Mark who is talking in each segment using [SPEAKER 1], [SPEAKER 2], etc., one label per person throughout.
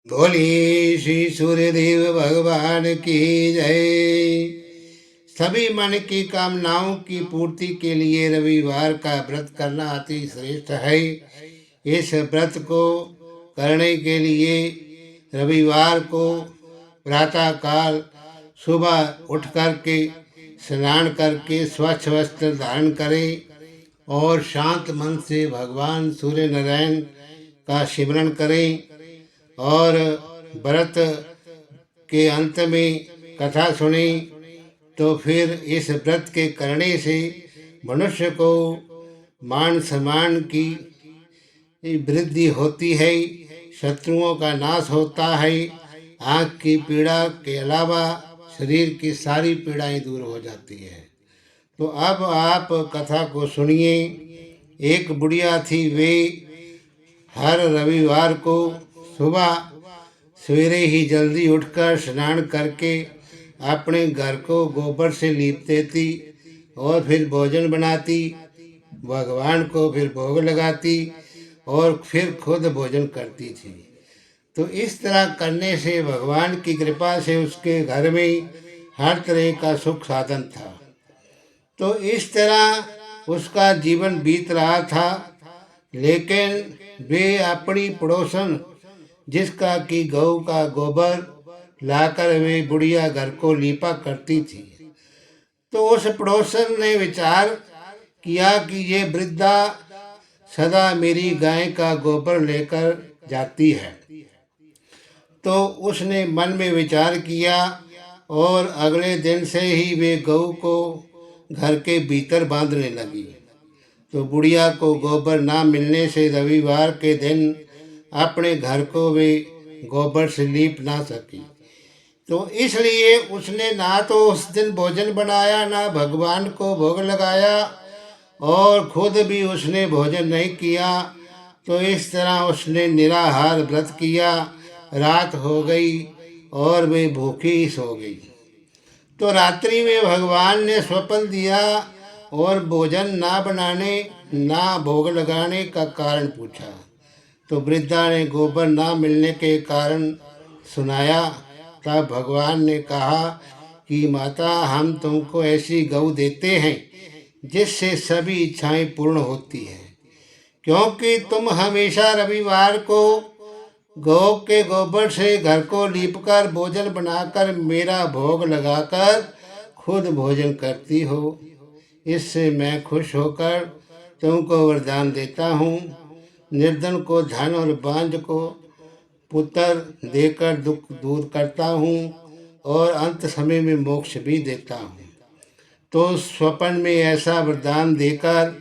[SPEAKER 1] बोलिए श्री सूर्यदेव भगवान की जय। सभी मन की कामनाओं की पूर्ति के लिए रविवार का व्रत करना अति श्रेष्ठ है। इस व्रत को करने के लिए रविवार को प्रातः काल सुबह उठ करके स्नान करके स्वच्छ वस्त्र धारण करें और शांत मन से भगवान सूर्य नारायण का सिमरण करें और व्रत के अंत में कथा सुनी। तो फिर इस व्रत के करने से मनुष्य को मान सम्मान की वृद्धि होती है, शत्रुओं का नाश होता है, आँख की पीड़ा के अलावा शरीर की सारी पीड़ाएं दूर हो जाती है। तो अब आप कथा को सुनिए। एक बुढ़िया थी, वे हर रविवार को सुबह सवेरे ही जल्दी उठकर स्नान करके अपने घर को गोबर से लीपते थी और फिर भोजन बनाती, भगवान को फिर भोग लगाती और फिर खुद भोजन करती थी। तो इस तरह करने से भगवान की कृपा से उसके घर में हर तरह का सुख साधन था। तो इस तरह उसका जीवन बीत रहा था। लेकिन वे अपनी पड़ोसन जिसका कि गऊ का गोबर लाकर वे बुढ़िया घर को लीपा करती थी, तो उस पड़ोसन ने विचार किया कि ये वृद्धा सदा मेरी गाय का गोबर लेकर जाती है। तो उसने मन में विचार किया और अगले दिन से ही वे गऊ को घर के भीतर बांधने लगी। तो बुढ़िया को गोबर ना मिलने से रविवार के दिन अपने घर को वे गोबर से लीप ना सकी। तो इसलिए उसने ना तो उस दिन भोजन बनाया, ना भगवान को भोग लगाया और खुद भी उसने भोजन नहीं किया। तो इस तरह उसने निराहार व्रत किया। रात हो गई और वे भूखी ही सो गई। तो रात्रि में भगवान ने स्वप्न दिया और भोजन ना बनाने ना भोग लगाने का कारण पूछा। तो वृद्धा ने गोबर ना मिलने के कारण सुनाया। तब भगवान ने कहा कि माता, हम तुमको ऐसी गऊ देते हैं जिससे सभी इच्छाएं पूर्ण होती हैं, क्योंकि तुम हमेशा रविवार को गौ के गोबर से घर को लीपकर भोजन बनाकर मेरा भोग लगाकर खुद भोजन करती हो। इससे मैं खुश होकर तुमको वरदान देता हूँ। निर्धन को धन और बांझ को पुत्र देकर दुख दूर करता हूँ और अंत समय में मोक्ष भी देता हूँ। तो स्वप्न में ऐसा वरदान देकर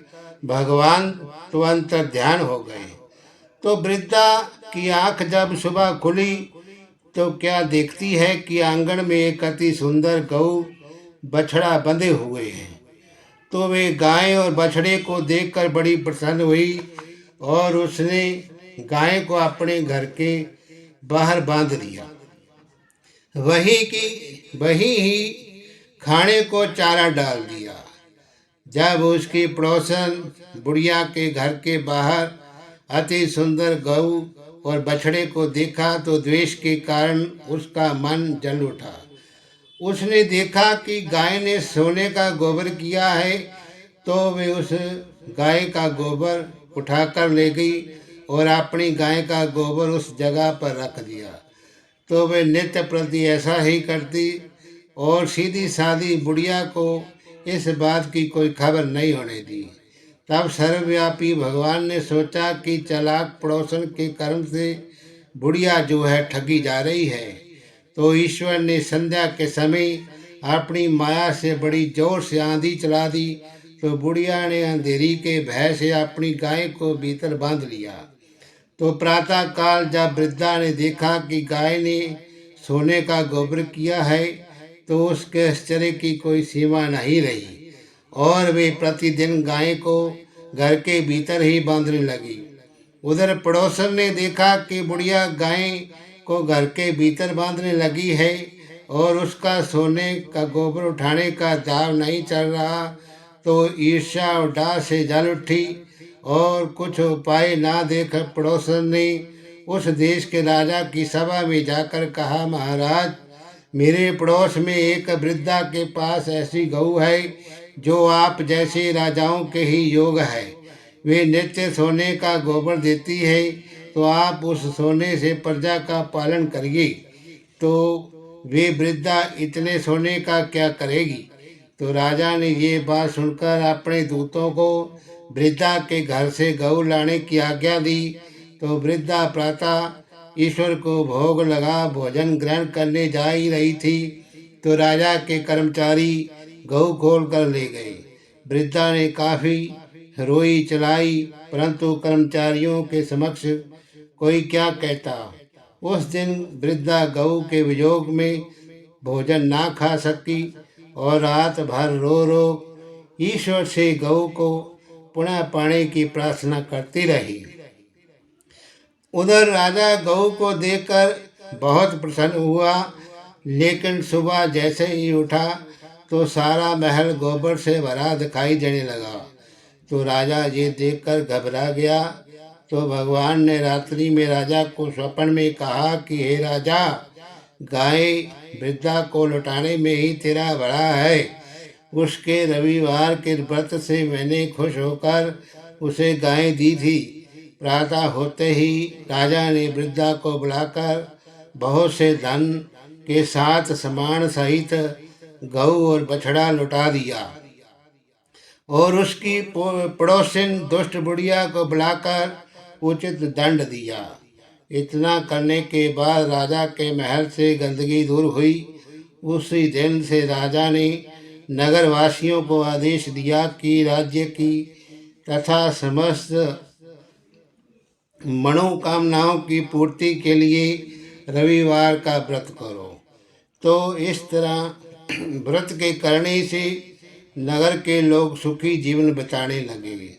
[SPEAKER 1] भगवान तुरंत ध्यान हो गए। तो वृद्धा की आंख जब सुबह खुली तो क्या देखती है कि आंगन में एक अति सुंदर गऊ बछड़ा बंधे हुए हैं। तो वे गाय और बछड़े को देखकर बड़ी प्रसन्न हुई और उसने गाय को अपने घर के बाहर बांध लिया। वही ही खाने को चारा डाल दिया। जब उसकी पड़ोसन बुढ़िया के घर के बाहर अति सुंदर गऊ और बछड़े को देखा तो द्वेष के कारण उसका मन जल उठा। उसने देखा कि गाय ने सोने का गोबर किया है, तो वे उस गाय का गोबर उठाकर ले गई और अपनी गाय का गोबर उस जगह पर रख दिया। तो वे नित्य प्रति ऐसा ही करती और सीधी सादी बुढ़िया को इस बात की कोई खबर नहीं होने दी। तब सर्वव्यापी भगवान ने सोचा कि चालाक पड़ोसन के कर्म से बुढ़िया जो है ठगी जा रही है। तो ईश्वर ने संध्या के समय अपनी माया से बड़ी जोर से आंधी चला दी। तो बुढ़िया ने अंधेरी के भय से अपनी गाय को भीतर बांध लिया। तो प्रातः काल जब वृद्धा ने देखा कि गाय ने सोने का गोबर किया है, तो उसके आश्चर्य की कोई सीमा नहीं रही और वे प्रतिदिन गाय को घर के भीतर ही बांधने लगी। उधर पड़ोसन ने देखा कि बुढ़िया गाय को घर के भीतर बांधने लगी है और उसका सोने का गोबर उठाने का दाव नहीं चल रहा। तो ईर्ष्या और डाह से जल उठी और कुछ उपाय ना देख पड़ोसन ने उस देश के राजा की सभा में जाकर कहा, महाराज, मेरे पड़ोस में एक वृद्धा के पास ऐसी गऊ है जो आप जैसे राजाओं के ही योग है। वे नित्य सोने का गोबर देती है, तो आप उस सोने से प्रजा का पालन करिए। तो वे वृद्धा इतने सोने का क्या करेगी? तो राजा ने ये बात सुनकर अपने दूतों को वृद्धा के घर से गऊ लाने की आज्ञा दी। तो वृद्धा प्रातः ईश्वर को भोग लगा भोजन ग्रहण करने जा ही रही थी, तो राजा के कर्मचारी गऊ खोल कर ले गए। वृद्धा ने काफी रोई चलाई, परंतु कर्मचारियों के समक्ष कोई क्या कहता। उस दिन वृद्धा गऊ के वियोग में भोजन ना खा सकी और रात भर रो रो ईश्वर से गऊ को पुनः पाने की प्रार्थना करती रही। उधर राजा गऊ को देखकर बहुत प्रसन्न हुआ, लेकिन सुबह जैसे ही उठा तो सारा महल गोबर से भरा दिखाई देने लगा। तो राजा ये देखकर घबरा गया। तो भगवान ने रात्रि में राजा को स्वप्न में कहा कि हे राजा, गाय वृद्धा को लौटाने में ही तेरा बड़ा है। उसके रविवार के व्रत से मैंने खुश होकर उसे गाय दी थी। प्रातः होते ही राजा ने वृद्धा को बुलाकर बहुत से धन के साथ सामान सहित गऊ और बछड़ा लौटा दिया और उसकी पड़ोसिन दुष्ट बुढ़िया को बुलाकर उचित दंड दिया। इतना करने के बाद राजा के महल से गंदगी दूर हुई। उसी दिन से राजा ने नगरवासियों को आदेश दिया कि राज्य की तथा समस्त मनोकामनाओं की पूर्ति के लिए रविवार का व्रत करो। तो इस तरह व्रत के करने से नगर के लोग सुखी जीवन बिताने लगे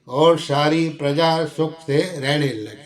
[SPEAKER 1] और सारी प्रजा सुख से रहने लगी।